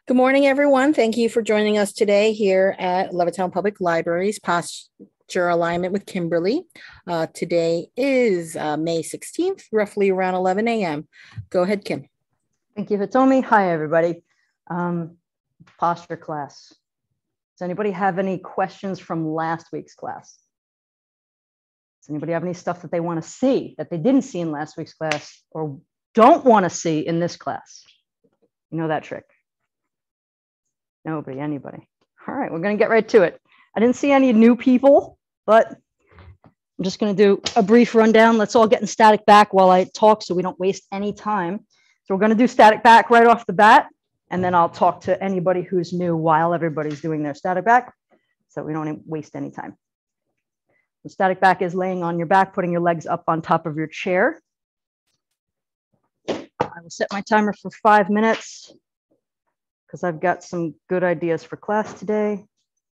Good morning, everyone. Thank you for joining us today here at Levittown Public Library's Posture Alignment with Kimberly. Today is May 16th, roughly around 11 a.m. Go ahead, Kim. Thank you, Hitomi. Hi, everybody. Posture class. Does anybody have any questions from last week's class? Does anybody have any stuff that they want to see that they didn't see in last week's class or don't want to see in this class? You know that trick. Nobody, anybody. All right, we're going to get right to it. I didn't see any new people, but I'm just going to do a brief rundown. Let's all get in static back while I talk so we don't waste any time. So we're going to do static back right off the bat, and then I'll talk to anybody who's new while everybody's doing their static back so we don't waste any time. The static back is laying on your back, putting your legs up on top of your chair. I will set my timer for 5 minutes because I've got some good ideas for class today,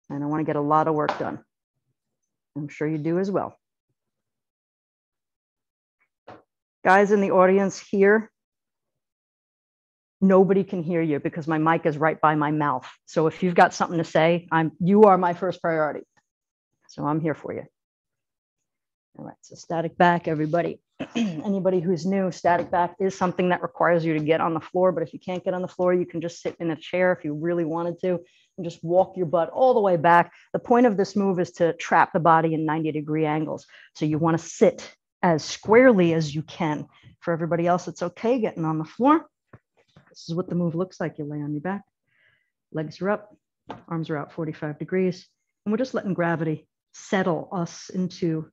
and I want to get a lot of work done. I'm sure you do as well. Guys in the audience here, nobody can hear you because my mic is right by my mouth. So if you've got something to say, you are my first priority. So I'm here for you. All right, so static back, everybody. Anybody who's new, static back is something that requires you to get on the floor, but if you can't get on the floor, you can just sit in a chair if you really wanted to, and just walk your butt all the way back. The point of this move is to trap the body in 90-degree angles. So you want to sit as squarely as you can. For everybody else, it's okay getting on the floor. This is what the move looks like. You lay on your back, legs are up, arms are out 45 degrees, and we're just letting gravity settle us into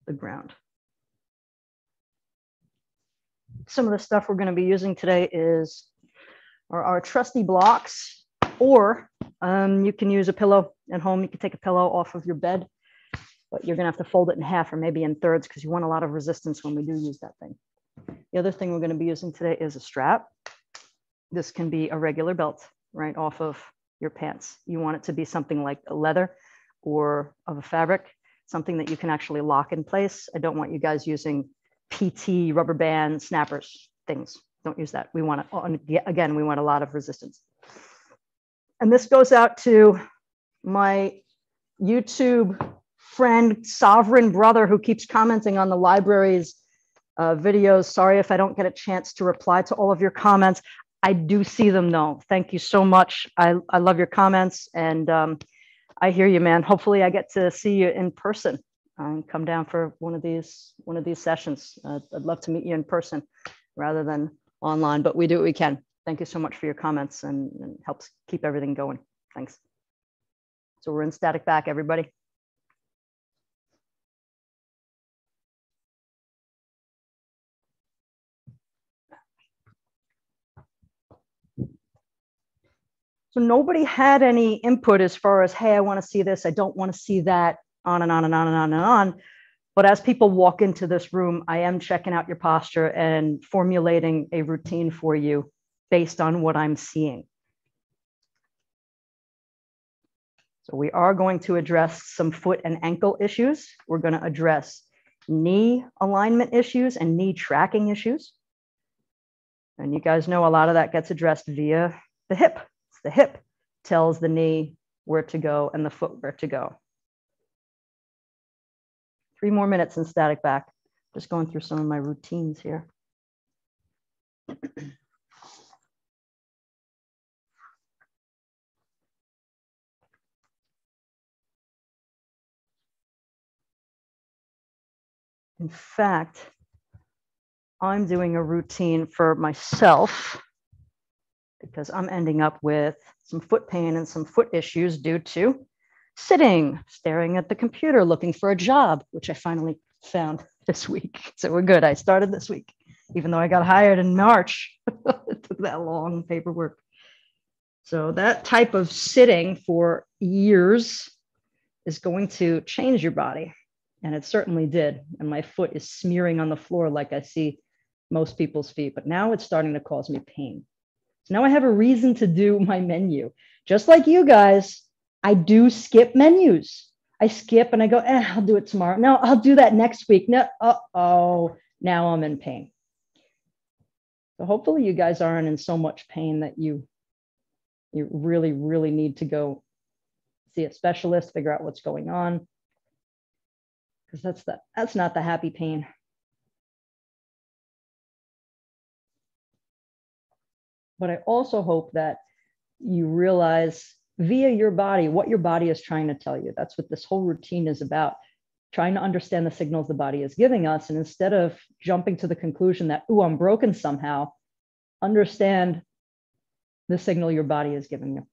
the ground. Some of the stuff we're going to be using today is our trusty blocks, or you can use a pillow at home. You can take a pillow off of your bed, but you're going to have to fold it in half or maybe in thirds because you want a lot of resistance when we do use that thing. The other thing we're going to be using today is a strap. This can be a regular belt right off of your pants. You want it to be something like a leather or of a fabric, something that you can actually lock in place. I don't want you guys using PT, rubber band, snappers, things. Don't use that. We want to, again, we want a lot of resistance. And this goes out to my YouTube friend, sovereign brother, who keeps commenting on the library's videos. Sorry if I don't get a chance to reply to all of your comments. I do see them though. Thank you so much. I love your comments, and I hear you, man. Hopefully I get to see you in person and come down for one of these sessions. I'd love to meet you in person rather than online, but we do what we can. Thank you so much for your comments, and helps keep everything going. Thanks. So we're in static back, everybody. So nobody had any input as far as, hey, I want to see this, I don't want to see that, on and on and on and on and on. But as people walk into this room, I am checking out your posture and formulating a routine for you based on what I'm seeing. So we are going to address some foot and ankle issues. We're going to address knee alignment issues and knee tracking issues. And you guys know a lot of that gets addressed via the hip. The hip tells the knee where to go and the foot where to go. 3 more minutes in static back. Just going through some of my routines here. In fact, I'm doing a routine for myself because I'm ending up with some foot pain and some foot issues due to sitting, staring at the computer, looking for a job, which I finally found this week. So we're good. I started this week, even though I got hired in March. It took that long paperwork. So that type of sitting for years is going to change your body. And it certainly did. And my foot is smearing on the floor like I see most people's feet. But now it's starting to cause me pain. So now I have a reason to do my menu. Just like you guys, I do skip menus. I skip and I go, I'll do it tomorrow. No, I'll do that next week. No, uh-oh, now I'm in pain. So hopefully you guys aren't in so much pain that you you really, really need to go see a specialist, figure out what's going on, because that's not the happy pain. But I also hope that you realize via your body what your body is trying to tell you. That's what this whole routine is about, trying to understand the signals the body is giving us. And instead of jumping to the conclusion that, ooh, I'm broken somehow, understand the signal your body is giving you.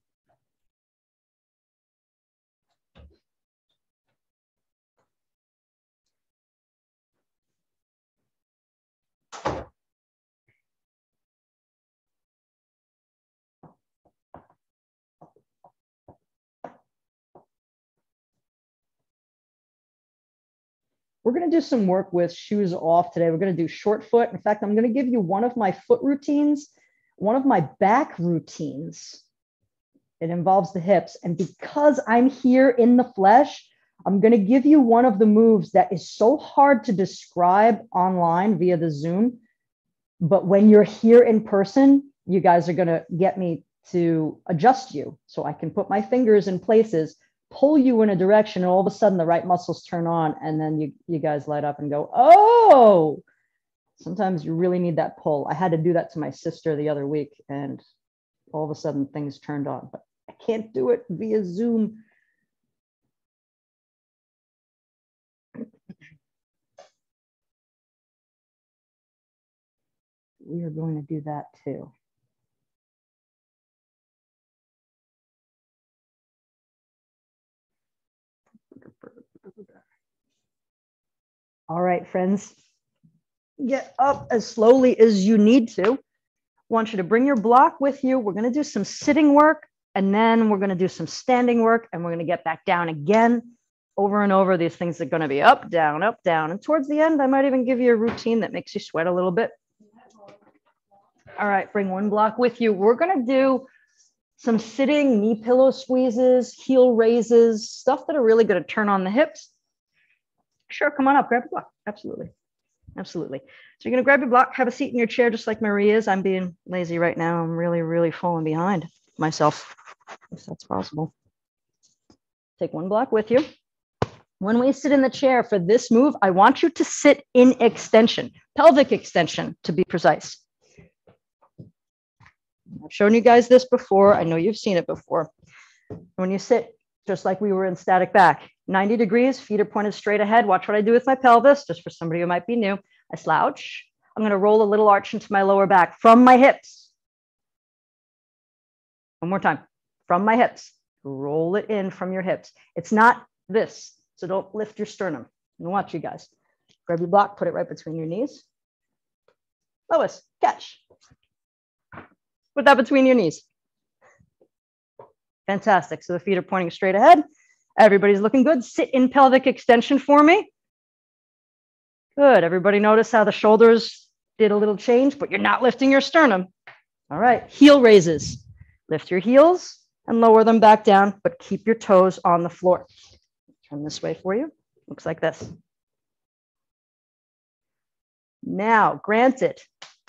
We're going to do some work with shoes off today. We're going to do short foot. In fact, I'm going to give you one of my foot routines, one of my back routines. It involves the hips. And because I'm here in the flesh, I'm going to give you one of the moves that is so hard to describe online via the Zoom. But when you're here in person, you guys are going to get me to adjust you so I can put my fingers in places, pull you in a direction, and all of a sudden the right muscles turn on, and then you guys light up and go, oh, sometimes you really need that pull. I had to do that to my sister the other week, and all of a sudden things turned on, but I can't do it via Zoom. We are going to do that too. All right, friends, get up as slowly as you need to. I want you to bring your block with you. We're going to do some sitting work, and then we're going to do some standing work, and we're going to get back down again. Over and over, these things are going to be up, down, up, down. And towards the end, I might even give you a routine that makes you sweat a little bit. All right, bring one block with you. We're going to do some sitting knee pillow squeezes, heel raises, stuff that are really going to turn on the hips. Sure, come on up, grab your block. Absolutely. Absolutely. So you're going to grab your block, have a seat in your chair, just like Marie is. I'm being lazy right now. I'm really, really falling behind myself, if that's possible. Take one block with you. When we sit in the chair for this move, I want you to sit in extension, pelvic extension to be precise. I've shown you guys this before. I know you've seen it before. When you sit, just like we were in static back, 90 degrees, feet are pointed straight ahead. Watch what I do with my pelvis, just for somebody who might be new. I slouch. I'm going to roll a little arch into my lower back from my hips. One more time. From my hips. Roll it in from your hips. It's not this, so don't lift your sternum. And watch you guys. Grab your block, put it right between your knees. Lois, catch. Put that between your knees. Fantastic. So the feet are pointing straight ahead. Everybody's looking good. Sit in pelvic extension for me. Good. Everybody notice how the shoulders did a little change, but you're not lifting your sternum. All right. Heel raises. Lift your heels and lower them back down, but keep your toes on the floor. Turn this way for you. Looks like this. Now, granted,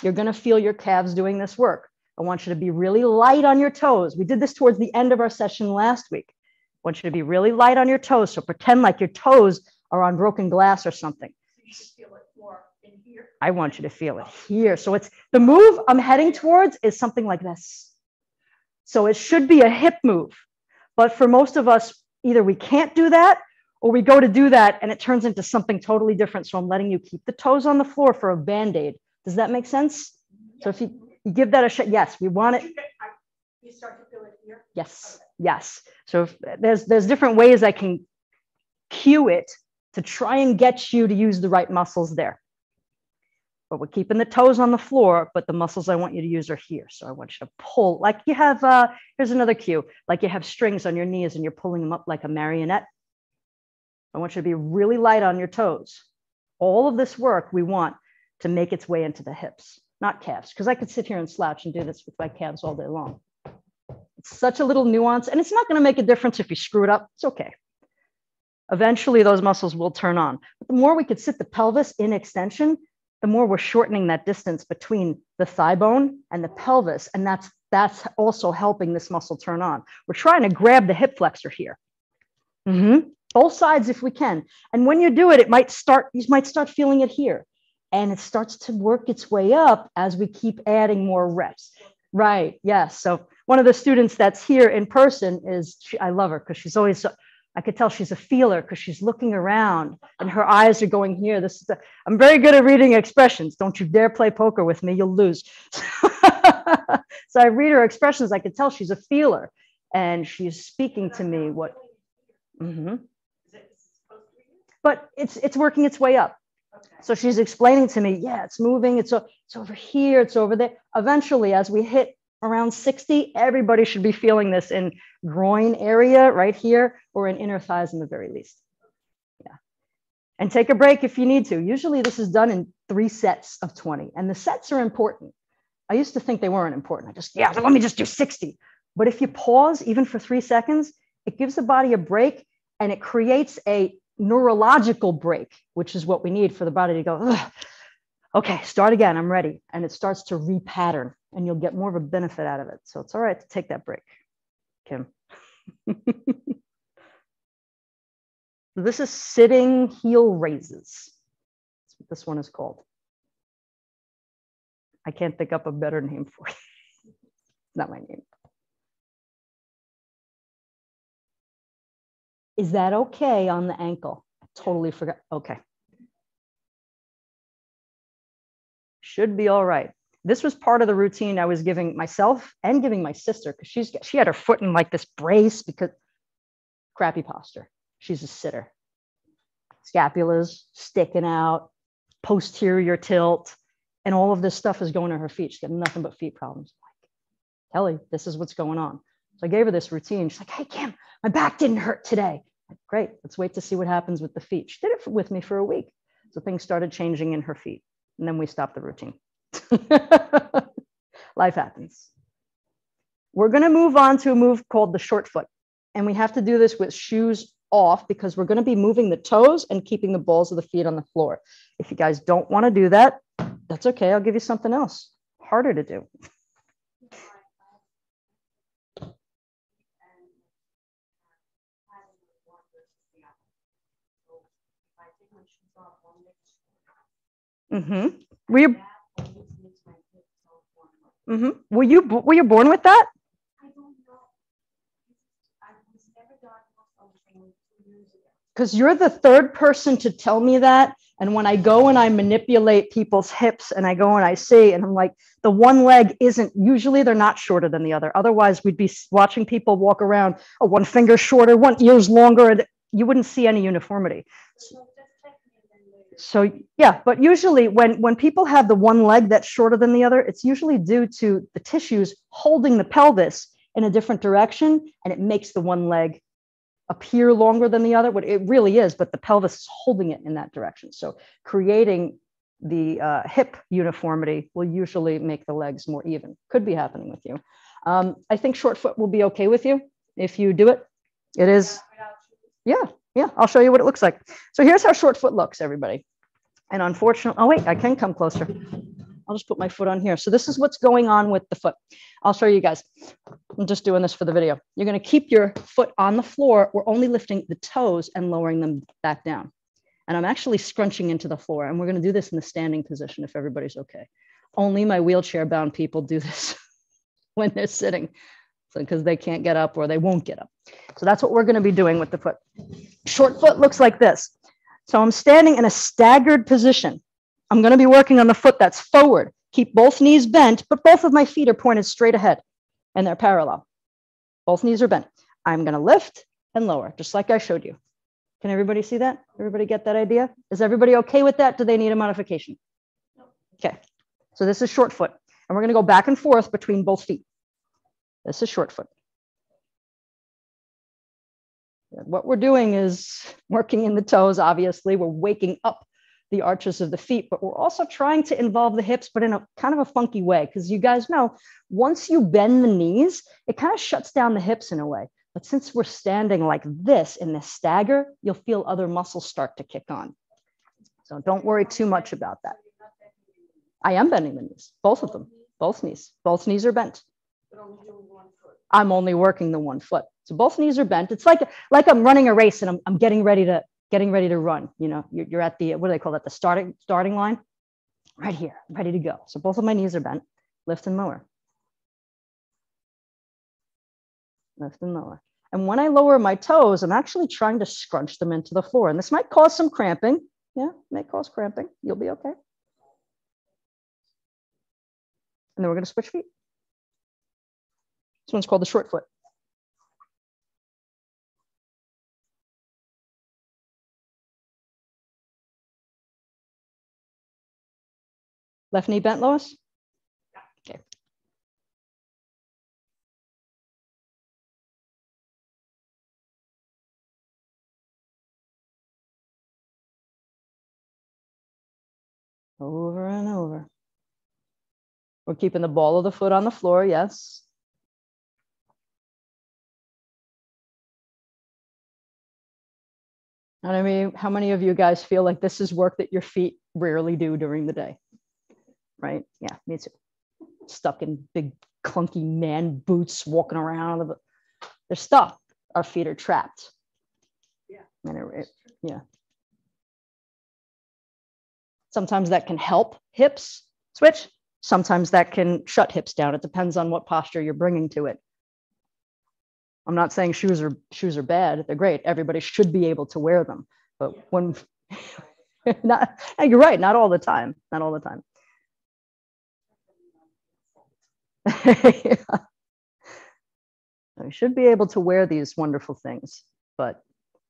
you're going to feel your calves doing this work. I want you to be really light on your toes. We did this towards the end of our session last week. I want you to be really light on your toes. So pretend like your toes are on broken glass or something. You should feel it more in here. I want you to feel it here. So it's the move I'm heading towards is something like this. So it should be a hip move. But for most of us, either we can't do that or we go to do that and it turns into something totally different. So I'm letting you keep the toes on the floor for a Band-Aid. Does that make sense? Yeah. So if you give that a shot. Yes, we want it. You start to feel it here? Yes, okay. Yes. So if there's different ways I can cue it to try and get you to use the right muscles there. But we're keeping the toes on the floor, but the muscles I want you to use are here. So I want you to pull like you have, here's another cue, like you have strings on your knees and you're pulling them up like a marionette. I want you to be really light on your toes. All of this work we want to make its way into the hips. Not calves, because I could sit here and slouch and do this with my calves all day long. It's such a little nuance, and it's not going to make a difference if you screw it up. It's okay. Eventually, those muscles will turn on. But the more we could sit the pelvis in extension, the more we're shortening that distance between the thigh bone and the pelvis. And that's also helping this muscle turn on. We're trying to grab the hip flexor here. Both sides if we can. And when you do it, you might start feeling it here. And it starts to work its way up as we keep adding more reps. Right, yes. So one of the students that's here in person I love her because she's always, I could tell she's a feeler because she's looking around and her eyes are going here. I'm very good at reading expressions. Don't you dare play poker with me, you'll lose. So I read her expressions. I could tell she's a feeler and she's speaking to me what. But it's working its way up. So she's explaining to me, yeah, it's moving. It's over here. It's over there. Eventually, as we hit around 60, everybody should be feeling this in groin area right here or in inner thighs in the very least. Yeah. And take a break if you need to. Usually this is done in 3 sets of 20. And the sets are important. I used to think they weren't important. Let me just do 60. But if you pause even for 3 seconds, it gives the body a break and it creates a neurological break, which is what we need for the body to go, ugh, okay, start again, I'm ready. And it starts to repattern and you'll get more of a benefit out of it. So it's all right to take that break, Kim. This is sitting heel raises. That's what this one is called. I can't think up a better name for it. It's not my name. Is that okay on the ankle? I totally forgot. Okay. Should be all right. This was part of the routine I was giving myself and giving my sister because she had her foot in like this brace because crappy posture. She's a sitter. Scapula's sticking out, posterior tilt, and all of this stuff is going to her feet. She's got nothing but feet problems. Like, Kelly, this is what's going on. So I gave her this routine. She's like, hey, Kim, my back didn't hurt today. Like, great, let's wait to see what happens with the feet. She did it with me for a week. So things started changing in her feet. And then we stopped the routine. Life happens. We're going to move on to a move called the short foot. And we have to do this with shoes off because we're going to be moving the toes and keeping the balls of the feet on the floor. If you guys don't want to do that, that's okay. I'll give you something else harder to do. Were you born with that? I don't know. I was never diagnosed until 2 years ago. Because you're the third person to tell me that. And when I go and I manipulate people's hips and I go and I see, and I'm like, the one leg isn't, usually they're not shorter than the other. Otherwise, we'd be watching people walk around, oh, one finger shorter, one ear's longer, and you wouldn't see any uniformity. So yeah, but usually when people have the one leg that's shorter than the other, it's usually due to the tissues holding the pelvis in a different direction, and it makes the one leg appear longer than the other. What it really is, but the pelvis is holding it in that direction. So creating the hip uniformity will usually make the legs more even. Could be happening with you. I think short foot will be okay with you if you do it. It is, yeah, I'll show you what it looks like. So here's how short foot looks, everybody. And unfortunately, oh wait, I can come closer. I'll just put my foot on here. So this is what's going on with the foot. I'll show you guys. I'm just doing this for the video. You're going to keep your foot on the floor. We're only lifting the toes and lowering them back down. And I'm actually scrunching into the floor. And we're going to do this in the standing position if everybody's okay. Only my wheelchair bound people do this when they're sitting, because they can't get up or they won't get up. So that's what we're going to be doing with the foot. Short foot looks like this. So I'm standing in a staggered position. I'm going to be working on the foot that's forward. Keep both knees bent, but both of my feet are pointed straight ahead and they're parallel. Both knees are bent. I'm going to lift and lower, just like I showed you. Can everybody see that? Everybody get that idea? Is everybody okay with that? Do they need a modification? Okay. So this is short foot. And we're going to go back and forth between both feet. This is short foot. What we're doing is working in the toes, obviously. We're waking up the arches of the feet, but we're also trying to involve the hips, but in a kind of a funky way, because you guys know, once you bend the knees, it kind of shuts down the hips in a way. But since we're standing like this in this stagger, you'll feel other muscles start to kick on. So don't worry too much about that. I am bending the knees, both of them, both knees are bent. I'm only working the one foot. So both knees are bent. It's like I'm running a race and I'm getting ready to run. You know, you're at the, what do they call that? The starting line right here, ready to go. So both of my knees are bent, lift and lower. Lift and lower. And when I lower my toes, I'm actually trying to scrunch them into the floor. And this might cause some cramping. Yeah, may cause cramping. You'll be okay. And then we're going to switch feet. This one's called the short foot. Left knee bent, Lois? Okay. Over and over. We're keeping the ball of the foot on the floor, yes. And I mean, how many of you guys feel like this is work that your feet rarely do during the day? Right? Yeah, me too. Stuck in big, clunky man boots, walking around. They're stuck. Our feet are trapped. Yeah. And yeah. Sometimes that can help hips switch. Sometimes that can shut hips down. It depends on what posture you're bringing to it. I'm not saying shoes are bad. They're great. Everybody should be able to wear them. But when, you're right, not all the time. Not all the time. Yeah. We should be able to wear these wonderful things. But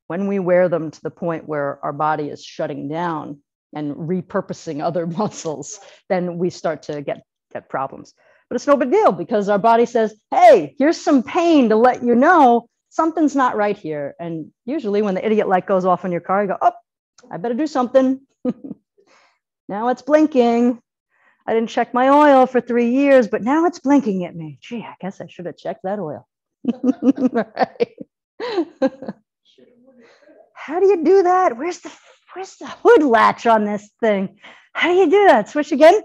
when we wear them to the point where our body is shutting down and repurposing other muscles, then we start to get problems. But it's no big deal because our body says, hey, here's some pain to let you know something's not right here. And usually when the idiot light goes off in your car, you go, oh, I better do something. Now it's blinking. I didn't check my oil for 3 years, but now it's blinking at me. Gee, I guess I should have checked that oil. Right. How do you do that? Where's the hood latch on this thing? How do you do that? Switch again.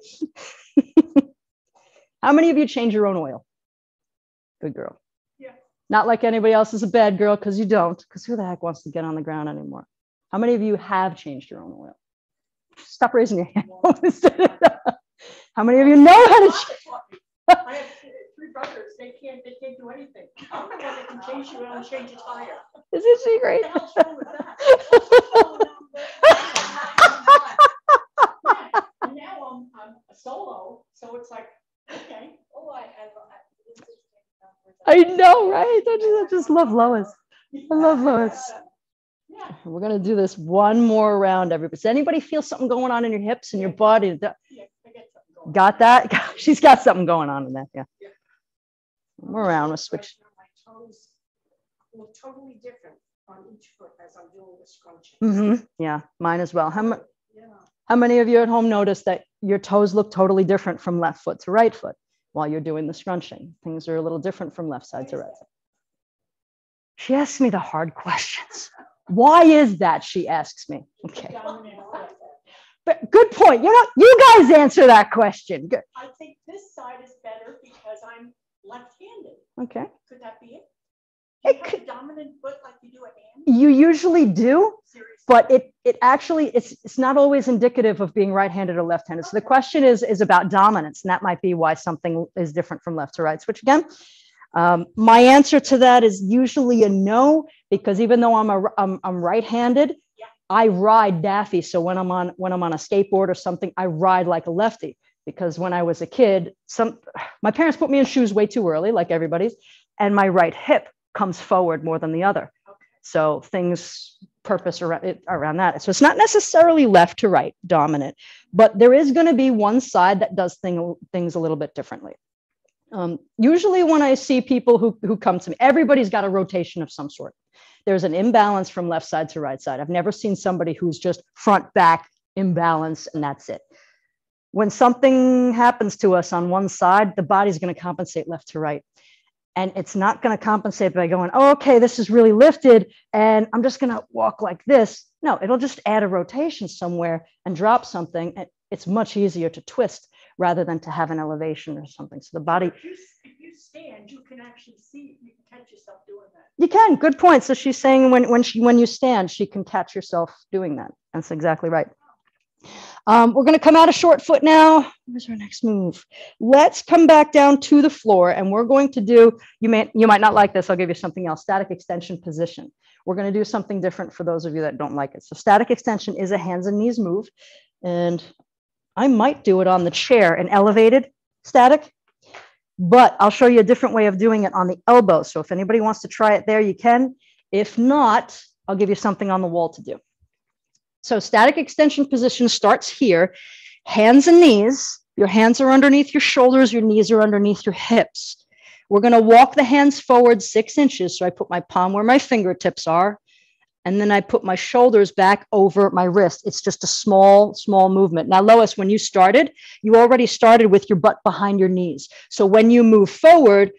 How many of you change your own oil? Good girl. Yeah. Not like anybody else is a bad girl, because you don't, because who the heck wants to get on the ground anymore? How many of you have changed your own oil? Stop raising your hand. How many of you know how to I have 3 brothers. They can't do anything. I'm the one that can change your own, change a tire. Isn't she great? What the hell's wrong with that? Yeah. And now I'm a solo, so it's like, okay. Oh, I know, right? I just love Lois. I love Lois. Yeah. We're going to do this one more round, everybody. Does anybody feel something going on in your hips and your body? Yeah, I get something going on. Got that? She's got something going on in that. Yeah. Yeah. We're around. We'll switch. My toes look totally different on each foot as I'm doing the scrunching. Mm-hmm. Yeah, mine as well. How many of you at home notice that your toes look totally different from left foot to right foot while you're doing the scrunching? Things are a little different from left side to right side. She asks me the hard questions. Why is that? She asks me. Okay. But good point. You guys answer that question. Good. I think this side is better because I'm left-handed. Okay. Could that be it? It Do you have a dominant foot like you do a hand? You usually do, Seriously? but it actually, it's not always indicative of being right-handed or left-handed. So the question is about dominance, and that might be why something is different from left to right. Switch again. My answer to that is usually a no, because even though I'm right-handed, Yeah. I ride daffy. So when I'm on a skateboard or something, I ride like a lefty. Because when I was a kid, my parents put me in shoes way too early, like everybody's, and my right hip comes forward more than the other. Okay. So things purpose around that. So it's not necessarily left to right dominant, but there is going to be one side that does things a little bit differently. Usually when I see people who come to me, everybody's got a rotation of some sort. There's an imbalance from left side to right side. I've never seen somebody who's just front, back, imbalance, and that's it. When something happens to us on one side, the body's going to compensate left to right. And it's not going to compensate by going, oh, okay, this is really lifted, and I'm just going to walk like this. No, it'll just add a rotation somewhere and drop something. It's much easier to twist. rather than to have an elevation or something. So the body. If you stand, you can actually see, you can catch yourself doing that. You can, good point. So she's saying when you stand, she can catch yourself doing that. That's exactly right. We're going to come out of short foot now. Where's our next move? Let's come back down to the floor, and we're going to do, you might not like this, I'll give you something else, static extension position. We're going to do something different for those of you that don't like it. So static extension is a hands and knees move, and I might do it on the chair, an elevated static, but I'll show you a different way of doing it on the elbow. So if anybody wants to try it there, you can. If not, I'll give you something on the wall to do. So static extension position starts here, hands and knees. Your hands are underneath your shoulders, your knees are underneath your hips. We're going to walk the hands forward 6 inches. So I put my palm where my fingertips are, and then I put my shoulders back over my wrist. It's just a small, small movement. Now, Lois, when you started, you already started with your butt behind your knees. So when you move forward,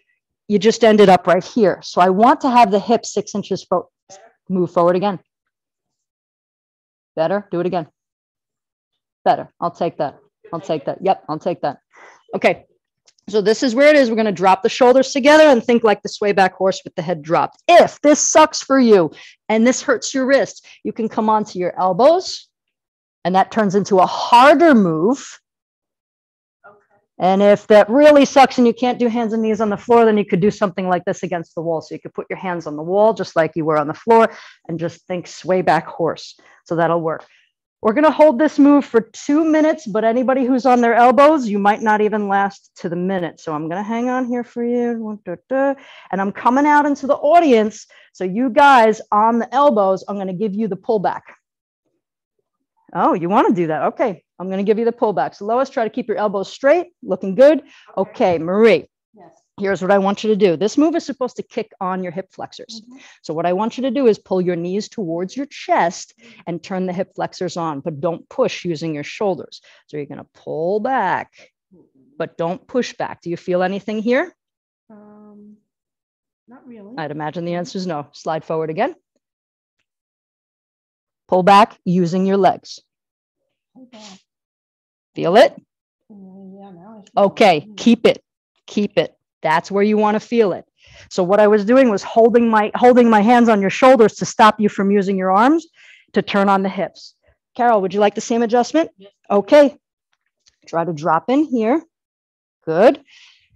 you just ended up right here. So I want to have the hips 6 inches forward. Move forward again. Better? Do it again. Better. I'll take that. I'll take that. Yep, I'll take that. Okay. So this is where it is. We're going to drop the shoulders together and think like the sway back horse with the head dropped. If this sucks for you and this hurts your wrist, you can come onto your elbows, and that turns into a harder move. And if that really sucks and you can't do hands and knees on the floor, then you could do something like this against the wall. So you could put your hands on the wall just like you were on the floor and just think sway back horse. So that'll work. We're going to hold this move for 2 minutes, but anybody who's on their elbows, you might not even last to the minute. So I'm going to hang on here for you. And I'm coming out into the audience. So you guys on the elbows, I'm going to give you the pullback. Oh, you want to do that? Okay. I'm going to give you the pullback. So Lois, try to keep your elbows straight, looking good. Okay, Marie. Yes. Here's what I want you to do. This move is supposed to kick on your hip flexors. So what I want you to do is pull your knees towards your chest and turn the hip flexors on, but don't push using your shoulders. So you're going to pull back, but don't push back. Do you feel anything here? Not really. I'd imagine the answer is no. Slide forward again. Pull back using your legs. Feel it? Yeah, now Okay, keep it. Keep it. That's where you want to feel it. So what I was doing was holding my hands on your shoulders to stop you from using your arms to turn on the hips. Carol, would you like the same adjustment? Yes. Okay. Try to drop in here. Good.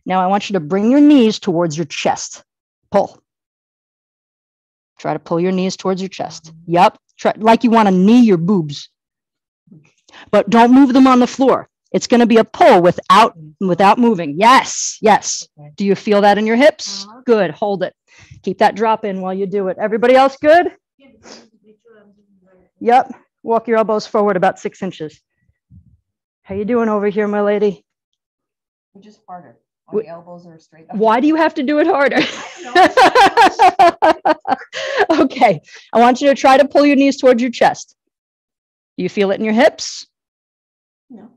Now I want you to bring your knees towards your chest. Pull. Try to pull your knees towards your chest. Yep. Try like you want to knee your boobs. But don't move them on the floor. It's going to be a pull without moving. Yes, yes. Do you feel that in your hips? Good. Hold it. Keep that drop in while you do it. Everybody else good? Yep. Walk your elbows forward about 6 inches. How you doing over here, my lady? Just harder. The elbows are straight up. Why do you have to do it harder? Okay. I want you to try to pull your knees towards your chest. Do you feel it in your hips? No.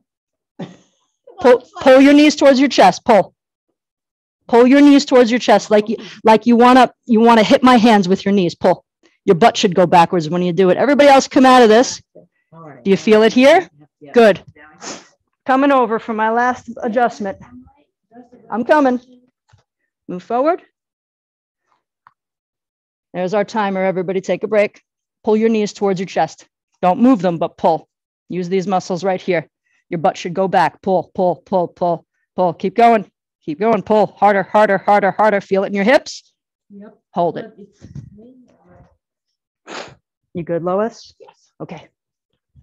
Pull your knees towards your chest. Pull your knees towards your chest like you want to hit my hands with your knees. Pull. Your butt should go backwards when you do it. Everybody else come out of this. Do you feel it here? Good. Coming over for my last adjustment. I'm coming. Move forward. There's our timer. Everybody take a break. Pull your knees towards your chest. Don't move them, but pull. Use these muscles right here. Your butt should go back. Pull, pull, pull, pull, pull. Keep going. Keep going. Pull. Harder, harder, harder, harder. Feel it in your hips? Yep. Hold it. You good, Lois? Yes. Okay.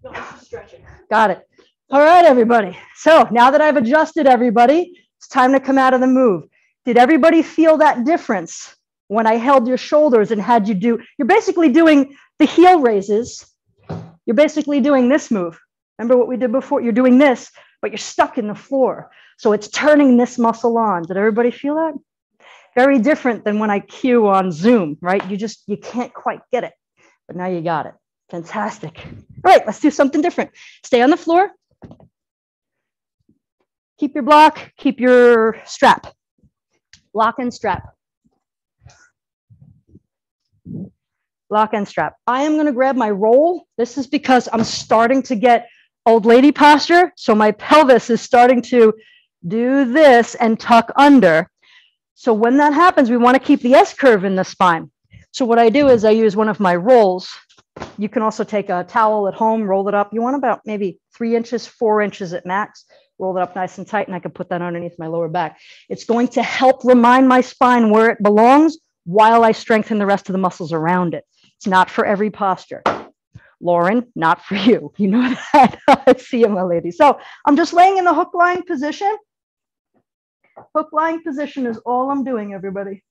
No, this is stretching. Got it. All right, everybody. So now that I've adjusted everybody, it's time to come out of the move. Did everybody feel that difference when I held your shoulders and had you do, you're basically doing the heel raises. You're basically doing this move. Remember what we did before? You're doing this, but you're stuck in the floor. So it's turning this muscle on. Did everybody feel that? Very different than when I cue on Zoom, right? You can't quite get it, but now you got it. Fantastic. All right, let's do something different. Stay on the floor. Keep your block, keep your strap. Lock and strap. Lock and strap. I am going to grab my roll. This is because I'm starting to get old lady posture. So my pelvis is starting to do this and tuck under. So when that happens, we want to keep the S curve in the spine. So what I do is I use one of my rolls. You can also take a towel at home, roll it up. You want about maybe 3 inches, 4 inches at max. Roll it up nice and tight, and I can put that underneath my lower back. It's going to help remind my spine where it belongs while I strengthen the rest of the muscles around it. It's not for every posture. Lauren, not for you. You know that. I see you, my lady. So I'm just laying in the hook lying position. Hook lying position is all I'm doing, everybody.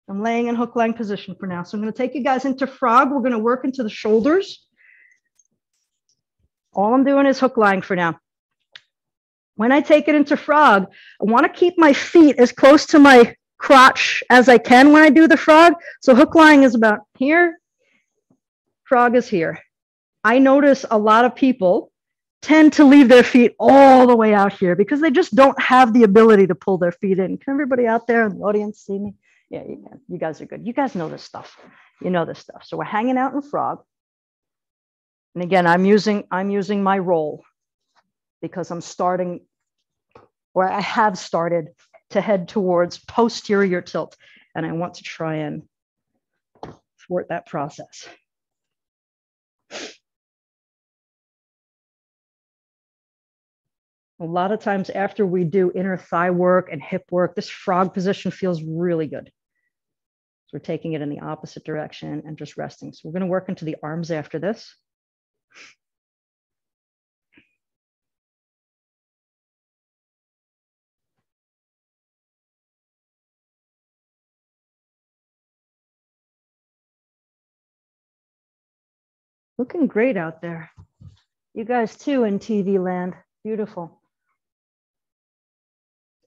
I'm laying in hook lying position for now. So I'm going to take you guys into frog. We're going to work into the shoulders. All I'm doing is hook lying for now. When I take it into frog, I want to keep my feet as close to my crotch as I can when I do the frog. So hook lying is about here. Frog is here. I notice a lot of people tend to leave their feet all the way out here because they just don't have the ability to pull their feet in. Can everybody out there in the audience see me? Yeah, you can. You guys are good. You guys know this stuff. You know this stuff. So we're hanging out in frog. And again, I'm using my roll because I'm starting, or I have started to head towards posterior tilt. And I want to try and thwart that process. A lot of times after we do inner thigh work and hip work, this frog position feels really good. So we're taking it in the opposite direction and just resting. So we're going to work into the arms after this. Looking great out there. You guys too in TV land. Beautiful.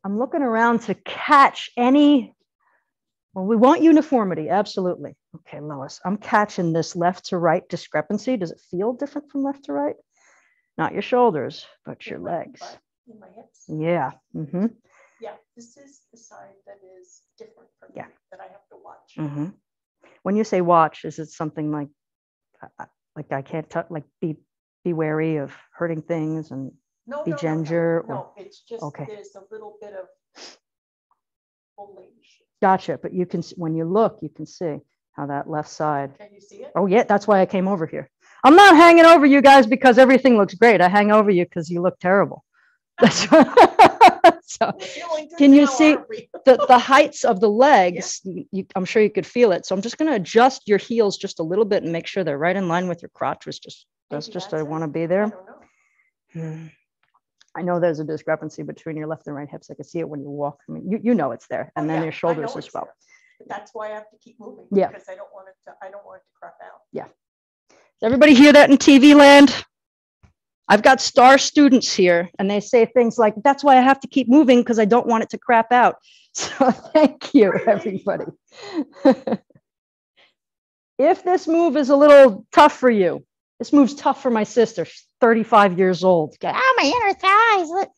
I'm looking around to catch any, well, we want uniformity, absolutely. Okay, Lois, I'm catching this left to right discrepancy. Does it feel different from left to right? Not your shoulders, but your legs. In my hips. Yeah. Mm-hmm. Yeah, this is the side that is different from Yeah. me that I have to watch. Mm-hmm. When you say watch, is it something like I can't touch, like be wary of hurting things and No, be ginger? no, it's just okay. There's a little bit of old lady shit. Gotcha. But you can, when you look, you can see how that left side. Can you see it? Oh yeah, that's why I came over here. I'm not hanging over you guys because everything looks great. I hang over you because you look terrible. That's so. Can you see the heights of the legs? Yeah. I'm sure you could feel it. So I'm just going to adjust your heels just a little bit and make sure they're right in line with your crotch. That's just I want to be there. I don't know. I know there's a discrepancy between your left and right hips. I can see it when you walk. I mean, you know it's there, and then your shoulders as well. That's why I have to keep moving. Yeah. Because I don't want it to crap out. Yeah. Does everybody hear that in TV land? I've got star students here, and they say things like, that's why I have to keep moving because I don't want it to crap out. So thank you, everybody. If this move is a little tough for you, this move's tough for my sister. She's 35 years old. Oh, my inner thighs.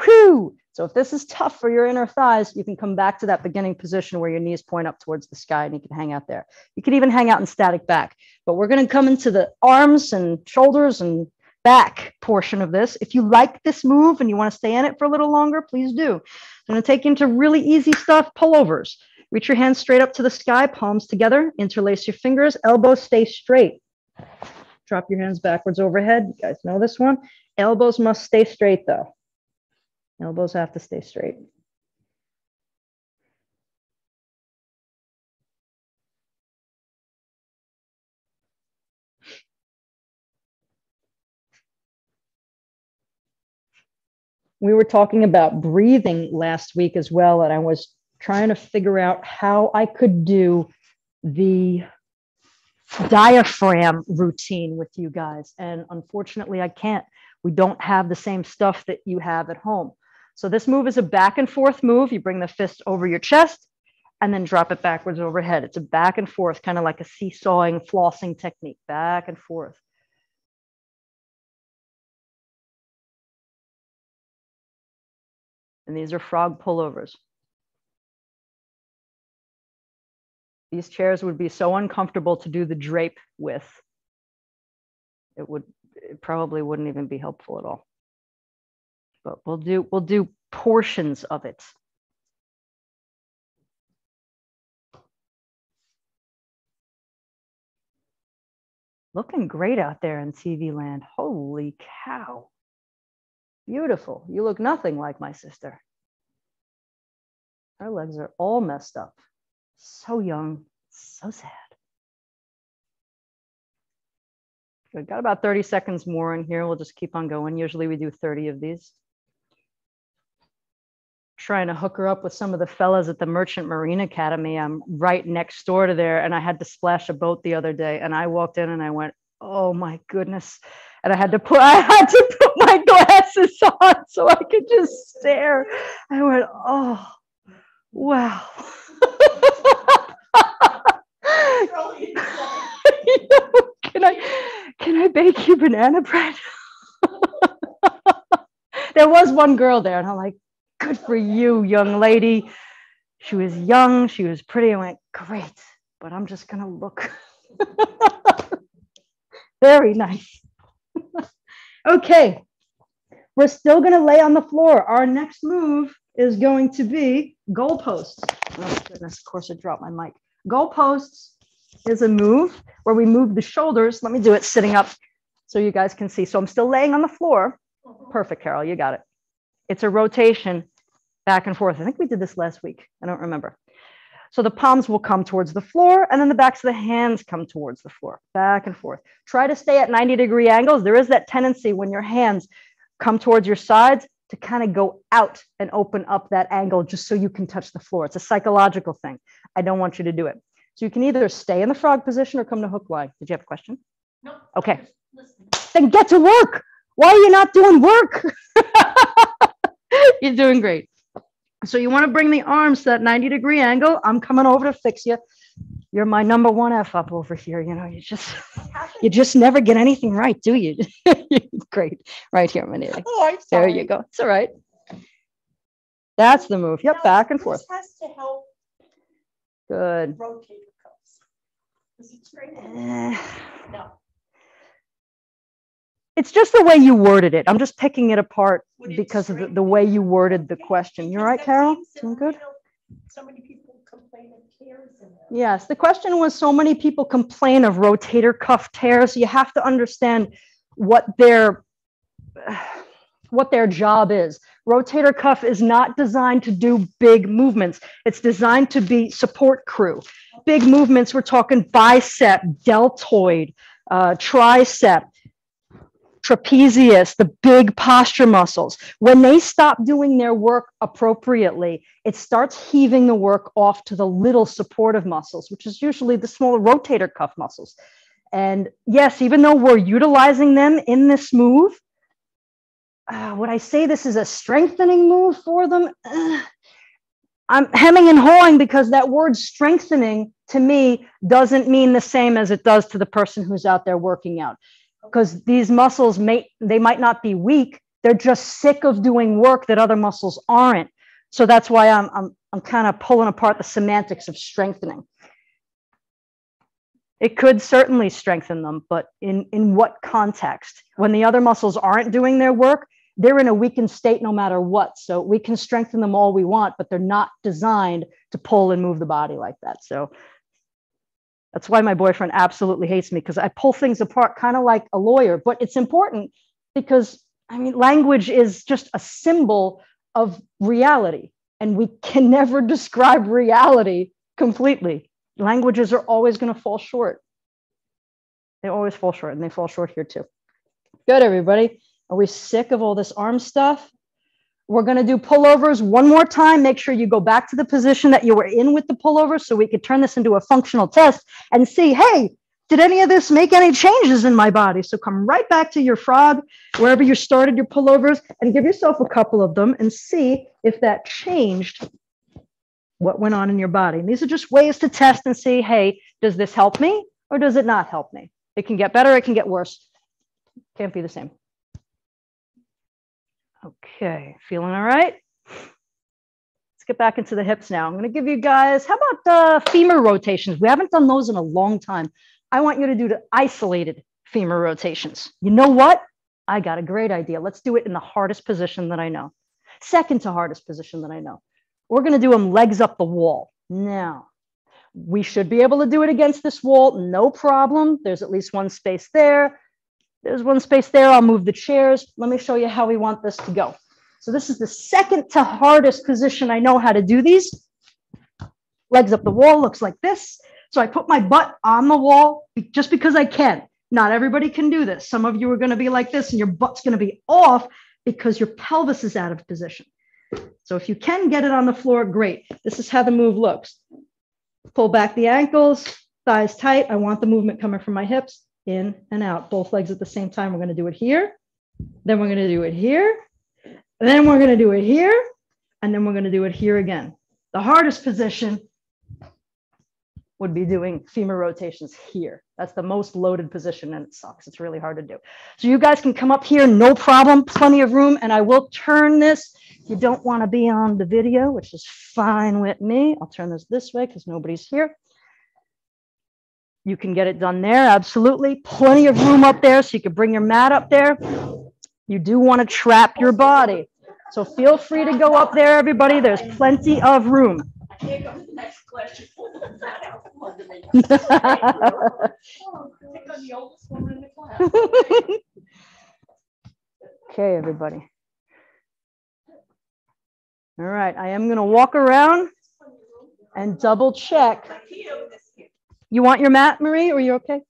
Whew. So if this is tough for your inner thighs, you can come back to that beginning position where your knees point up towards the sky and you can hang out there. You can even hang out in static back. But we're going to come into the arms and shoulders and back portion of this. If you like this move and you want to stay in it for a little longer, please do. I'm going to take you into really easy stuff, pullovers. Reach your hands straight up to the sky, palms together, interlace your fingers, elbows stay straight. Drop your hands backwards overhead. You guys know this one. Elbows must stay straight though. Elbows have to stay straight. We were talking about breathing last week as well, and I was trying to figure out how I could do the diaphragm routine with you guys. And unfortunately, I can't. We don't have the same stuff that you have at home. So this move is a back and forth move. You bring the fist over your chest and then drop it backwards overhead. It's a back and forth, kind of like a seesawing, flossing technique, back and forth. And these are frog pullovers. These chairs would be so uncomfortable to do the drape with. it probably wouldn't even be helpful at all. But we'll do portions of it. Looking great out there in TV land. Holy cow. Beautiful. You look nothing like my sister. Her legs are all messed up. So young, so sad. Good. Got about 30 seconds more in here. We'll just keep on going. Usually we do 30 of these. Trying to hook her up with some of the fellas at the Merchant Marine Academy. I'm right next door to there, and I had to splash a boat the other day, and I walked in and I went, oh my goodness. And I had to put my glasses on so I could just stare. I went, oh, wow. Can I bake you banana bread? There was one girl there, and I'm like, good for you, young lady. She was young, she was pretty. I went, great, but I'm just gonna look. Very nice. Okay, we're still gonna lay on the floor. Our next move is going to be goalposts. Oh goodness, of course I dropped my mic. Goalposts is a move where we move the shoulders. Let me do it sitting up so you guys can see. So I'm still laying on the floor. Perfect, Carol, you got it. It's a rotation back and forth. I think we did this last week. I don't remember. So the palms will come towards the floor, and then the backs of the hands come towards the floor, back and forth. Try to stay at 90-degree angles. There is that tendency when your hands come towards your sides to kind of go out and open up that angle just so you can touch the floor. It's a psychological thing. I don't want you to do it. So you can either stay in the frog position or come to hook line. Did you have a question? No. Okay. Then get to work. Why are you not doing work? You're doing great. So you want to bring the arms to that 90-degree angle. I'm coming over to fix you. You're my number one F up over here. You know, you just never get anything right, do you? Great. Right here, Manila. Oh, I'm sorry. There you go. It's all right. That's the move. Yep, back and forth. This has to help Good. rotate the cuffs. Is it straight? No. It's just the way you worded it. I'm just picking it apart Would it because of the straighten? way you worded the question. You're Because right, that Carol? seems Doing similar, good? you know, so many people complain of tears in there. Yes, the question was, so many people complain of rotator cuff tears. You have to understand what their job is. Rotator cuff is not designed to do big movements. It's designed to be support crew. Big movements, we're talking bicep, deltoid, tricep, trapezius, the big posture muscles. When they stop doing their work appropriately, it starts heaving the work off to the little supportive muscles, which is usually the smaller rotator cuff muscles. And yes, even though we're utilizing them in this move, would I say this is a strengthening move for them? I'm hemming and hawing because that word strengthening to me doesn't mean the same as it does to the person who's out there working out. Because these muscles they might not be weak, they're just sick of doing work that other muscles aren't. So that's why I'm kind of pulling apart the semantics of strengthening. It could certainly strengthen them, but in what context? When the other muscles aren't doing their work, they're in a weakened state no matter what. So we can strengthen them all we want, but they're not designed to pull and move the body like that. So that's why my boyfriend absolutely hates me, because I pull things apart kind of like a lawyer. But it's important because, I mean, language is just a symbol of reality, and we can never describe reality completely. Languages are always going to fall short. They always fall short, and they fall short here too. Good, everybody. Are we sick of all this arm stuff? We're going to do pullovers one more time. Make sure you go back to the position that you were in with the pullover so we could turn this into a functional test and see, hey, did any of this make any changes in my body? So come right back to your frog, wherever you started your pullovers, and give yourself a couple of them and see if that changed what went on in your body. And these are just ways to test and see, hey, does this help me or does it not help me? It can get better, it can get worse. Can't be the same. Okay, feeling all right? Let's get back into the hips now. I'm going to give you guys, how about femur rotations? We haven't done those in a long time. I want you to do the isolated femur rotations. You know what? I got a great idea. Let's do it in the hardest position that I know. Second to hardest position that I know. We're going to do them legs up the wall. Now, we should be able to do it against this wall. No problem. There's at least one space there. There's one space there. I'll move the chairs. Let me show you how we want this to go. So this is the second to hardest position I know how to do these. Legs up the wall looks like this. So I put my butt on the wall just because I can. Not everybody can do this. Some of you are going to be like this and your butt's going to be off because your pelvis is out of position. So if you can get it on the floor, great. This is how the move looks. Pull back the ankles, thighs tight. I want the movement coming from my hips, in and out, both legs at the same time. We're going to do it here. Then we're going to do it here. And then we're going to do it here. And then we're going to do it here again. The hardest position would be doing femur rotations here. That's the most loaded position and it sucks. It's really hard to do. So you guys can come up here, no problem, plenty of room. And I will turn this. If you don't want to be on the video, which is fine with me, I'll turn this way because nobody's here. You can get it done there, absolutely. Plenty of room up there so you can bring your mat up there. You do want to trap your body. So feel free to go up there, everybody. There's plenty of room. Here comes the next question. Okay, everybody. All right, I am going to walk around and double check. You want your mat, Marie, or are you okay?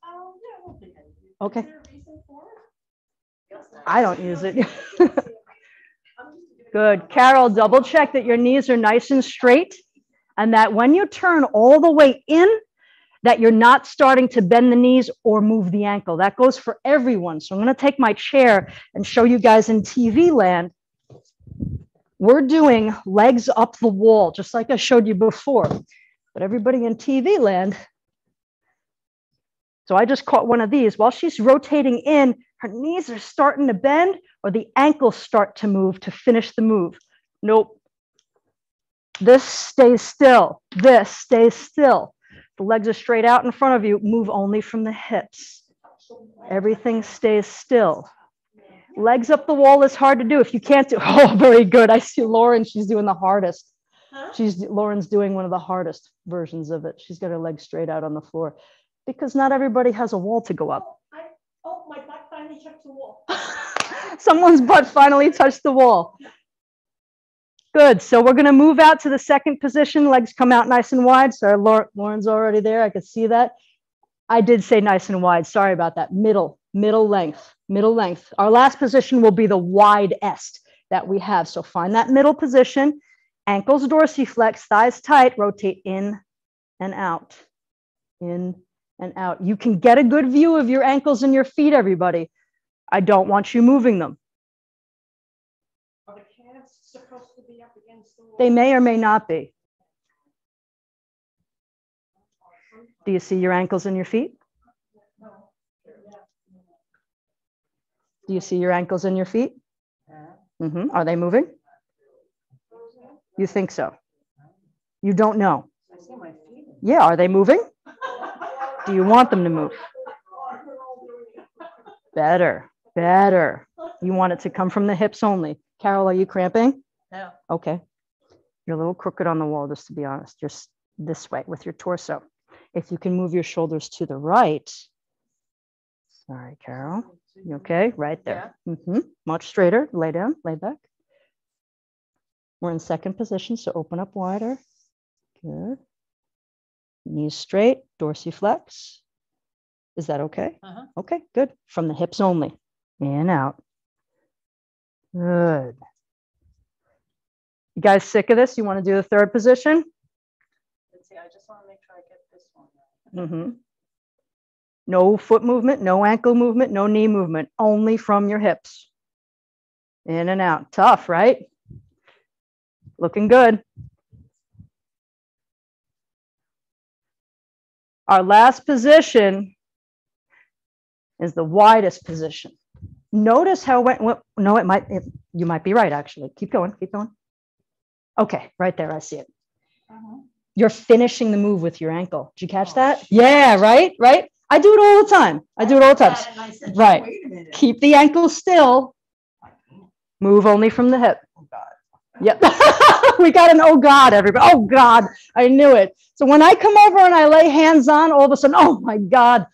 Okay. I don't use it. Good. Carol, double check that your knees are nice and straight and that when you turn all the way in, that you're not starting to bend the knees or move the ankle. That goes for everyone. So I'm going to take my chair and show you guys in TV land. We're doing legs up the wall, just like I showed you before. But everybody in TV land, so I just caught one of these. While she's rotating in, her knees are starting to bend or the ankles start to move to finish the move. Nope. This stays still. This stays still. The legs are straight out in front of you. Move only from the hips. Everything stays still. Legs up the wall is hard to do. If you can't do, oh, very good. I see Lauren, she's doing the hardest. Lauren's doing one of the hardest versions of it. She's got her legs straight out on the floor because not everybody has a wall to go up. Oh, my butt finally touched the wall. Someone's butt finally touched the wall. Good. So we're going to move out to the second position. Legs come out nice and wide. So Lauren's already there. I could see that. I did say nice and wide. Sorry about that. Middle length. Our last position will be the widest that we have. So find that middle position. Ankles dorsiflex, thighs tight, rotate in and out. In and out. You can get a good view of your ankles and your feet, everybody. I don't want you moving them. Are the calves supposed to be up against the wall? They may or may not be. Do you see your ankles and your feet? Do you see your ankles and your feet? Mm-hmm. Are they moving? You think so? You don't know? Yeah, are they moving? Do you want them to move? Better. You want it to come from the hips only. Carol, are you cramping? No. Okay. You're a little crooked on the wall, just to be honest. Just this way with your torso. If you can move your shoulders to the right. Sorry, Carol. You okay? Right there. Yeah. Mm-hmm. Much straighter. Lay down, lay back. We're in second position, so open up wider. Good. Knees straight, dorsiflex. Is that okay? Uh-huh. Okay, good. From the hips only. In, out. Good. You guys sick of this? You want to do the third position? Let's see, I just want to make sure I get this one. Mm-hmm. No foot movement, no ankle movement, no knee movement, only from your hips. In and out. Tough, right? Looking good. Our last position is the widest position. Notice how it went. No, you might be right, actually. Keep going. Okay, right there, I see it. You're finishing the move with your ankle. Did you catch that? Yeah, right? I do it all the time. I do it all the time. And I said, Right. wait a minute. Keep the ankle still. Move only from the hip. Oh, God. Yep. We got an oh God, everybody. Oh God, I knew it. So when I come over and I lay hands on, all of a sudden, oh my God,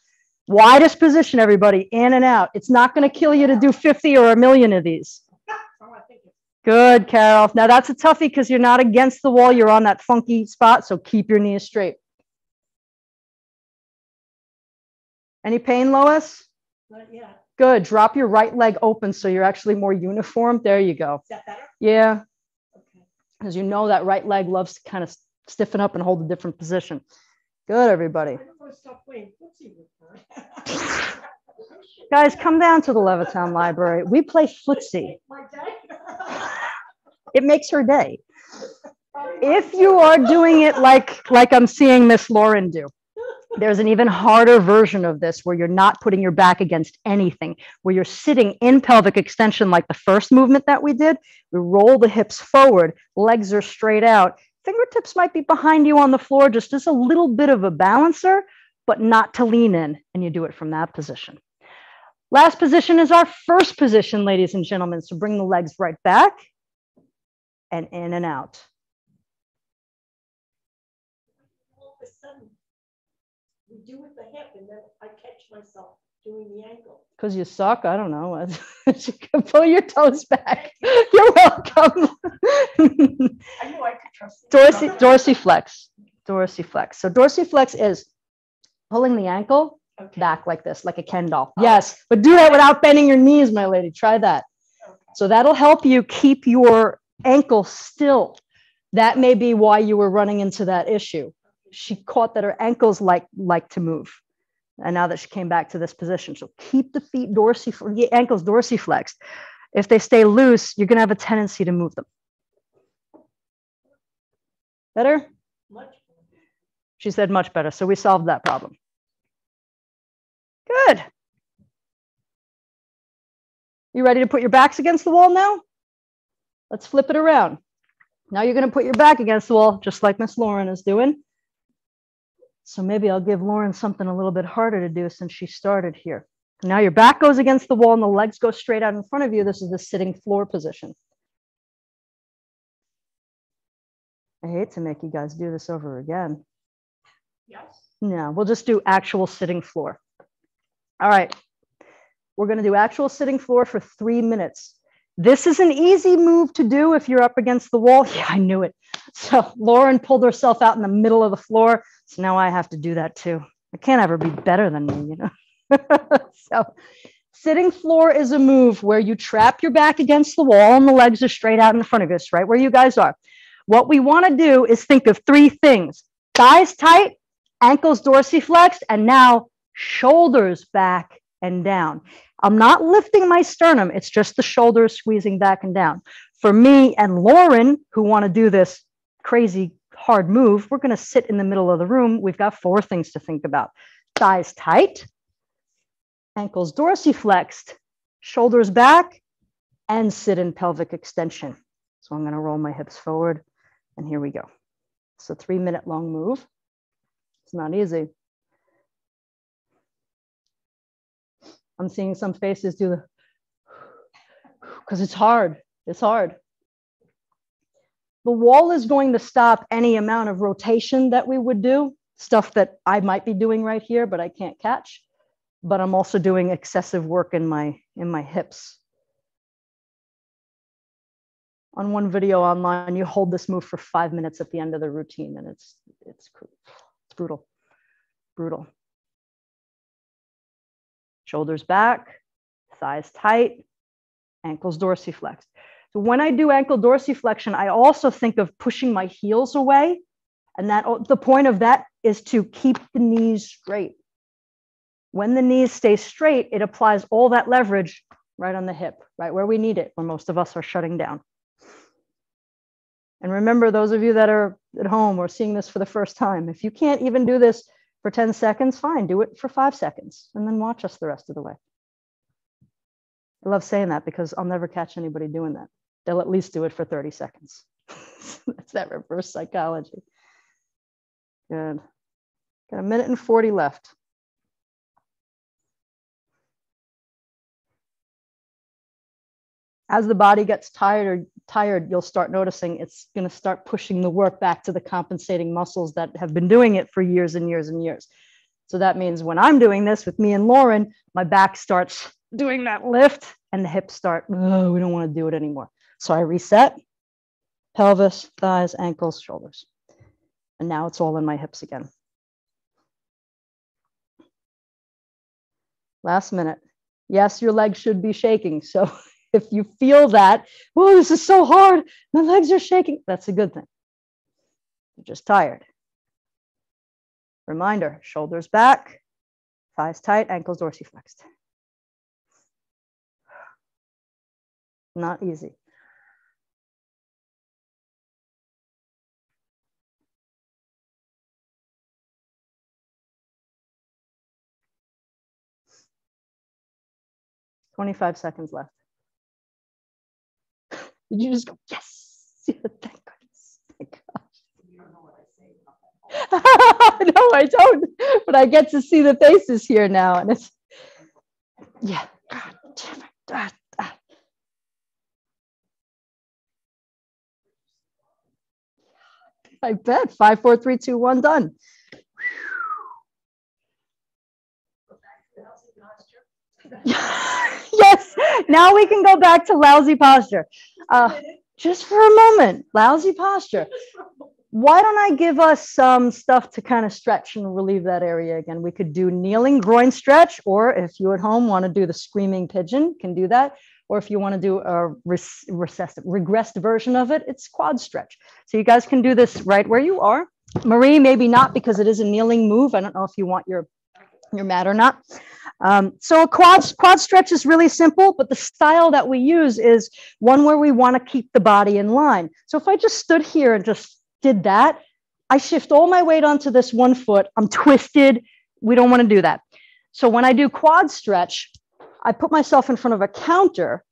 widest position, everybody, in and out. It's not going to kill you to do 50 or a million of these. So I think it's Good, Carol. Now that's a toughie because you're not against the wall. You're on that funky spot. So keep your knees straight. Any pain, Lois? not yet. Good. Drop your right leg open so you're actually more uniform. There you go. Is that better? Yeah. Okay. Because you know that right leg loves to kind of stiffen up and hold a different position. Good, everybody. I'm gonna stop playing footsie with her. Guys, come down to the Levittown Library. We play footsie. My day. It makes her day. If you are doing it like I'm seeing Miss Lauren do, there's an even harder version of this where you're not putting your back against anything, where you're sitting in pelvic extension like the first movement that we did. We roll the hips forward, legs are straight out. Fingertips might be behind you on the floor, just as a little bit of a balancer, but not to lean in, and you do it from that position. Last position is our first position, ladies and gentlemen. So bring the legs right back and in and out. All of a sudden, we do with the hip, and then I catch myself doing the ankle. Because you suck? I don't know. You can pull your toes back. You're welcome. I knew I could trust you. Dorsiflex. Dorsiflex. So dorsiflex is pulling the ankle Okay. back like this, like a Ken doll. Yes, but do that without bending your knees, my lady. Try that. Okay. So that'll help you keep your ankle still. That may be why you were running into that issue. She caught that her ankles like to move. And now that she came back to this position. So keep the feet the ankles dorsiflexed. If they stay loose, you're going to have a tendency to move them. Better? Much. She said much better. So we solved that problem. Good. You ready to put your backs against the wall now? Let's flip it around. Now you're going to put your back against the wall, just like Miss Lauren is doing. So maybe I'll give Lauren something a little bit harder to do since she started here. Now your back goes against the wall and the legs go straight out in front of you. This is the sitting floor position. I hate to make you guys do this over again. Yes. No, we'll just do actual sitting floor. All right. We're going to do actual sitting floor for 3 minutes. This is an easy move to do if you're up against the wall. Yeah, I knew it. So Lauren pulled herself out in the middle of the floor. So now I have to do that too. I can't ever be better than me, you know. So sitting floor is a move where you trap your back against the wall and the legs are straight out in front of us, right where you guys are. What we want to do is think of 3 things: thighs tight, ankles dorsiflexed, and now shoulders back and down. I'm not lifting my sternum. It's just the shoulders squeezing back and down. For me and Lauren, who want to do this crazy hard move, we're going to sit in the middle of the room. We've got 4 things to think about: thighs tight, ankles dorsiflexed, shoulders back, and sit in pelvic extension. So I'm going to roll my hips forward, and here we go. It's a 3-minute long move. It's not easy. I'm seeing some faces do the, because it's hard. It's hard. The wall is going to stop any amount of rotation that we would do, stuff that I might be doing right here, but I can't catch. But I'm also doing excessive work in my hips. On one video online, you hold this move for 5 minutes at the end of the routine, and it's brutal, brutal. Shoulders back, thighs tight, ankles dorsiflexed. So when I do ankle dorsiflexion, I also think of pushing my heels away. And that the point of that is to keep the knees straight. When the knees stay straight, it applies all that leverage right on the hip, right where we need it, where most of us are shutting down. And remember, those of you that are at home or seeing this for the first time, if you can't even do this for 10 seconds, fine, do it for 5 seconds and then watch us the rest of the way. I love saying that because I'll never catch anybody doing that. They'll at least do it for 30 seconds. That's that reverse psychology. Good. Got 1 minute and 40 left. As the body gets tired, you'll start noticing it's going to start pushing the work back to the compensating muscles that have been doing it for years and years and years. So that means when I'm doing this with me and Lauren, my back starts doing that lift and the hips start, oh, we don't want to do it anymore. So I reset, pelvis, thighs, ankles, shoulders. And now it's all in my hips again. Last minute. Yes, your legs should be shaking. So if you feel that, oh, this is so hard, my legs are shaking, that's a good thing. You're just tired. Reminder, shoulders back, thighs tight, ankles dorsiflexed. Not easy. "25 seconds left." Did you just go, yes? Thank goodness. Thank God. You don't know what I say about that. No, I don't. But I get to see the faces here now. And it's, yeah. God damn it. I bet. 5, 4, 3, 2, 1, done. Yes. Now we can go back to lousy posture. Just for a moment, lousy posture. Why don't I give us some stuff to kind of stretch and relieve that area again? We could do kneeling groin stretch, or if you at home want to do the screaming pigeon, can do that. Or if you want to do a regressed version of it, it's quad stretch. So you guys can do this right where you are. Marie, maybe not because it is a kneeling move. I don't know if you want your mat or not. So a quad stretch is really simple, but the style that we use is one where we want to keep the body in line. So if I just stood here and just did that, I shift all my weight onto this one foot. I'm twisted. We don't want to do that. So when I do quad stretch, I put myself in front of a counter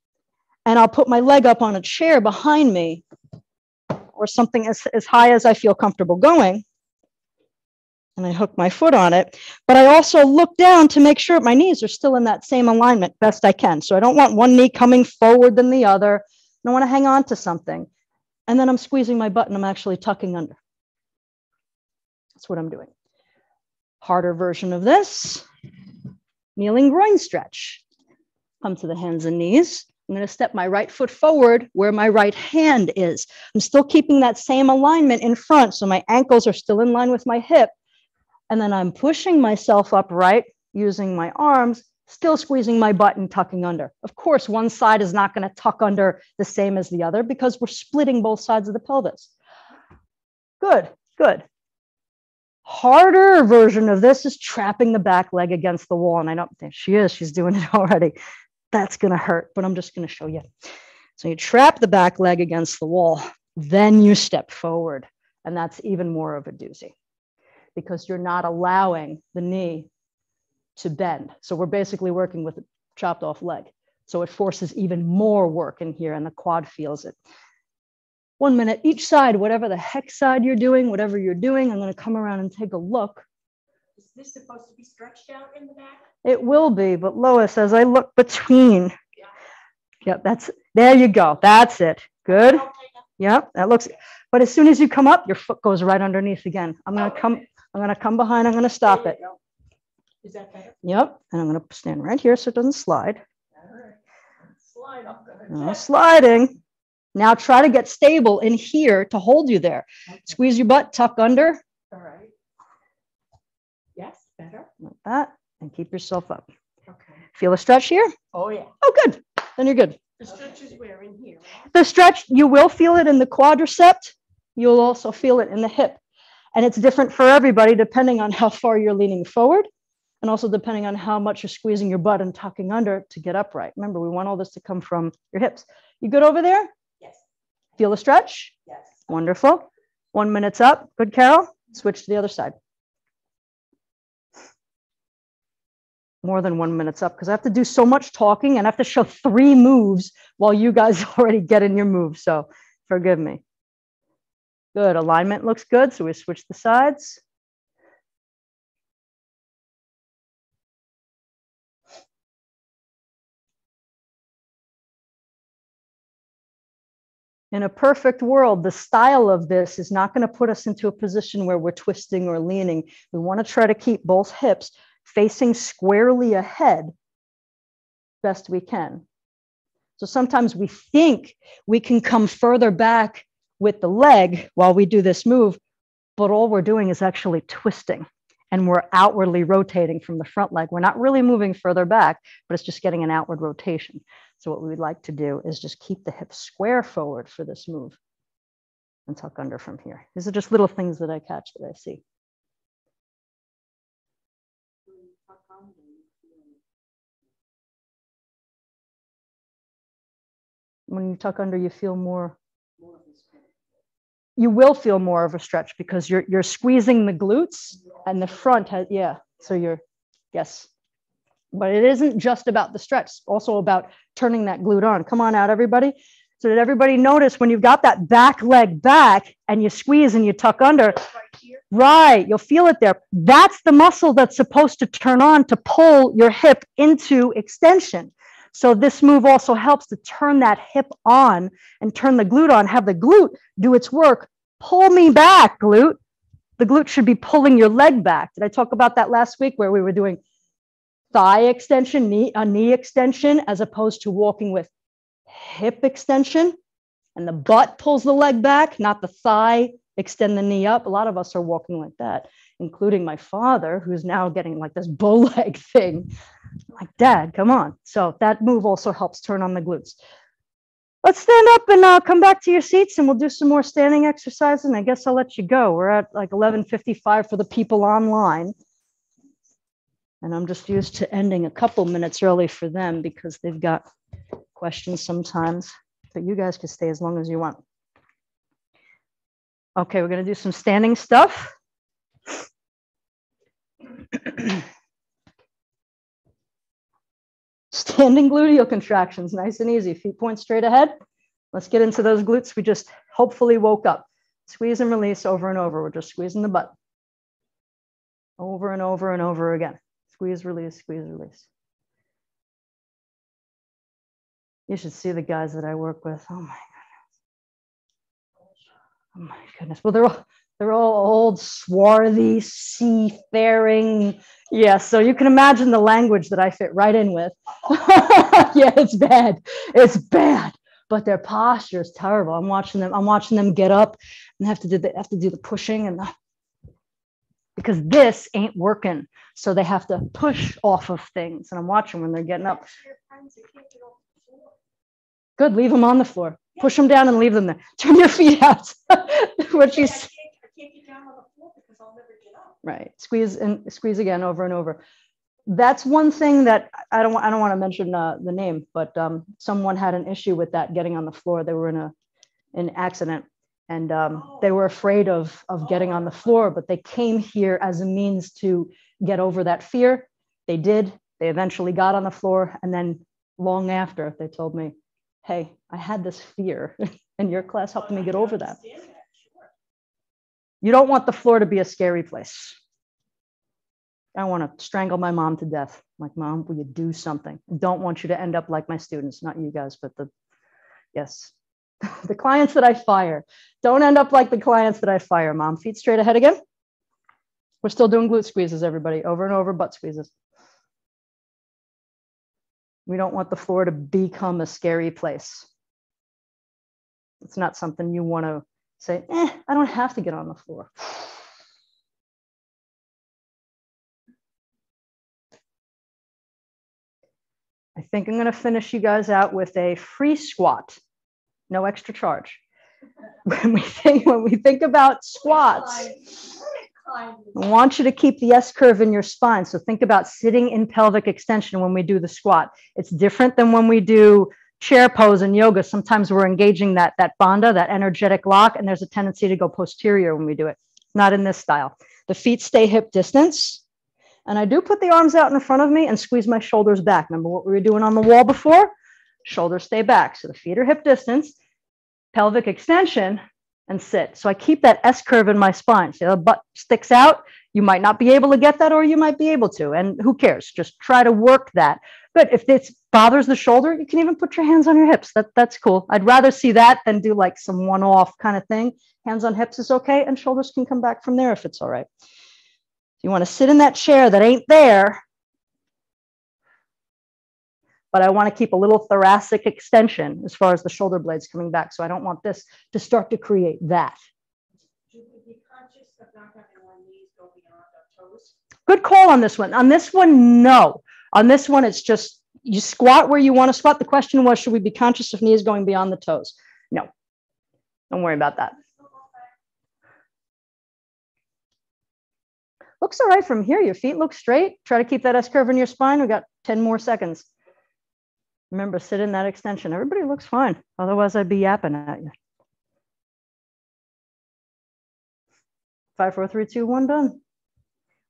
and I'll put my leg up on a chair behind me or something as high as I feel comfortable going. And I hook my foot on it, but I also look down to make sure my knees are still in that same alignment best I can. So I don't want one knee coming forward than the other. I want to hang on to something. And then I'm squeezing my butt and I'm actually tucking under. That's what I'm doing. Harder version of this, kneeling groin stretch. Come to the hands and knees. I'm going to step my right foot forward where my right hand is. I'm still keeping that same alignment in front, so my ankles are still in line with my hip. And then I'm pushing myself upright using my arms, still squeezing my butt and tucking under. Of course, one side is not going to tuck under the same as the other because we're splitting both sides of the pelvis. Good, good. Harder version of this is trapping the back leg against the wall. And I don't think she's doing it already. That's going to hurt, but I'm just going to show you. So you trap the back leg against the wall, then you step forward. And that's even more of a doozy because you're not allowing the knee to bend. So we're basically working with a chopped off leg. So it forces even more work in here and the quad feels it. 1 minute each side, whatever the heck side you're doing, whatever you're doing, I'm going to come around and take a look. Is this supposed to be stretched out in the back? It will be, but Lois, as I look between, yep, there you go. That's it. Good. Yep, that looks, but as soon as you come up, your foot goes right underneath again. I'm going to come behind, I'm going to stop it. Is that better? Yep, and I'm going to stand right here so it doesn't slide. All right. Slide up. No sliding. Now try to get stable in here to hold you there. Okay. Squeeze your butt, tuck under. All right. Yes, better. Like that, and keep yourself up. Okay. Feel a stretch here? Oh, yeah. Oh, good. Then you're good. The stretch is where in here, right? The stretch, you will feel it in the quadricep. You'll also feel it in the hip. And it's different for everybody depending on how far you're leaning forward and also depending on how much you're squeezing your butt and tucking under to get upright. Remember, we want all this to come from your hips. You good over there? Yes. Feel the stretch? Yes. Wonderful. 1 minute's up. Good, Carol. Switch to the other side. More than 1 minute's up because I have to do so much talking and I have to show 3 moves while you guys already get in your move. So forgive me. Good. Alignment looks good. So we switch the sides. In a perfect world, the style of this is not going to put us into a position where we're twisting or leaning. We want to try to keep both hips facing squarely ahead best we can. So sometimes we think we can come further back with the leg while we do this move, but all we're doing is actually twisting, and we're outwardly rotating from the front leg. We're not really moving further back, but it's just getting an outward rotation. So what we would like to do is just keep the hips square forward for this move and tuck under from here. These are just little things that I catch that I see. When you tuck under, you feel more. You will feel more of a stretch because you're squeezing the glutes and the front has, yeah. So yes. But it isn't just about the stretch, it's also about turning that glute on. Come on out, everybody. So did everybody notice when you've got that back leg back and you squeeze and you tuck under? Right, you'll feel it there. That's the muscle that's supposed to turn on to pull your hip into extension. So this move also helps to turn that hip on and turn the glute on, have the glute do its work. Pull me back, glute. The glute should be pulling your leg back. Did I talk about that last week where we were doing thigh extension, knee extension, as opposed to walking with hip extension? And the butt pulls the leg back, not the thigh, extend the knee up. A lot of us are walking like that, including my father, who's now getting like this bow leg thing. Like, Dad, come on. So that move also helps turn on the glutes. Let's stand up and come back to your seats, and we'll do some more standing exercises. And I guess I'll let you go. We're at like 11:55 for the people online. And I'm just used to ending a couple minutes early for them because they've got questions sometimes. But you guys can stay as long as you want. Okay, we're going to do some standing stuff. Standing gluteal contractions, nice and easy. Feet point straight ahead. Let's get into those glutes we just hopefully woke up. Squeeze and release over and over. We're just squeezing the butt. Over and over and over again. Squeeze, release, squeeze, release. You should see the guys that I work with. Oh my goodness. Oh my goodness. Well, they're all old, swarthy, seafaring. Yeah, so you can imagine the language that I fit right in with. Yeah, it's bad. It's bad. But their posture is terrible. I'm watching them get up and have to do the pushing and because this ain't working. So they have to push off of things. And I'm watching when they're getting up. Good, leave them on the floor. Push them down and leave them there. Turn your feet out. What you say? Right. Squeeze and squeeze again over and over. That's one thing that I don't want to mention the name, but someone had an issue with that getting on the floor. They were in an accident and they were afraid of getting on the floor, but they came here as a means to get over that fear. They did. They eventually got on the floor. And then long after they told me, hey, I had this fear and your class helped me get over that. You don't want the floor to be a scary place. I want to strangle my mom to death. I'm like, Mom, will you do something? I don't want you to end up like my students, not you guys, but the clients that I fire. Don't end up like the clients that I fire, Mom. Feet straight ahead again. We're still doing glute squeezes, everybody. Over and over, butt squeezes. We don't want the floor to become a scary place. It's not something you want to say, I don't have to get on the floor. I think I'm going to finish you guys out with a free squat, no extra charge. When we think about squats, I want you to keep the S curve in your spine. So think about sitting in pelvic extension when we do the squat. It's different than when we do chair pose in yoga. Sometimes we're engaging that bandha, that energetic lock, and there's a tendency to go posterior when we do it. Not in this style. The feet stay hip distance. And I do put the arms out in front of me and squeeze my shoulders back. Remember what we were doing on the wall before? Shoulders stay back. So the feet are hip distance, pelvic extension, and sit. So I keep that S curve in my spine. So the butt sticks out. You might not be able to get that, or you might be able to. And who cares? Just try to work that. Good. If it bothers the shoulder, you can even put your hands on your hips. That's cool. I'd rather see that than do like some one-off kind of thing. Hands on hips is okay, and shoulders can come back from there if it's all right. You want to sit in that chair that ain't there, but I want to keep a little thoracic extension as far as the shoulder blades coming back. So I don't want this to start to create that. Should we be conscious of not having our knees go beyond our toes? Good call on this one. On this one, no. On this one, it's just you squat where you want to squat. The question was, should we be conscious of knees going beyond the toes? No, don't worry about that. Looks all right from here. Your feet look straight. Try to keep that S curve in your spine. We got 10 more seconds. Remember, sit in that extension. Everybody looks fine. Otherwise, I'd be yapping at you. 5, 4, 3, 2, 1, done.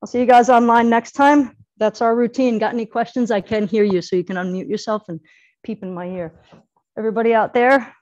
I'll see you guys online next time. That's our routine. Got any questions? I can hear you, so you can unmute yourself and peep in my ear. Everybody out there,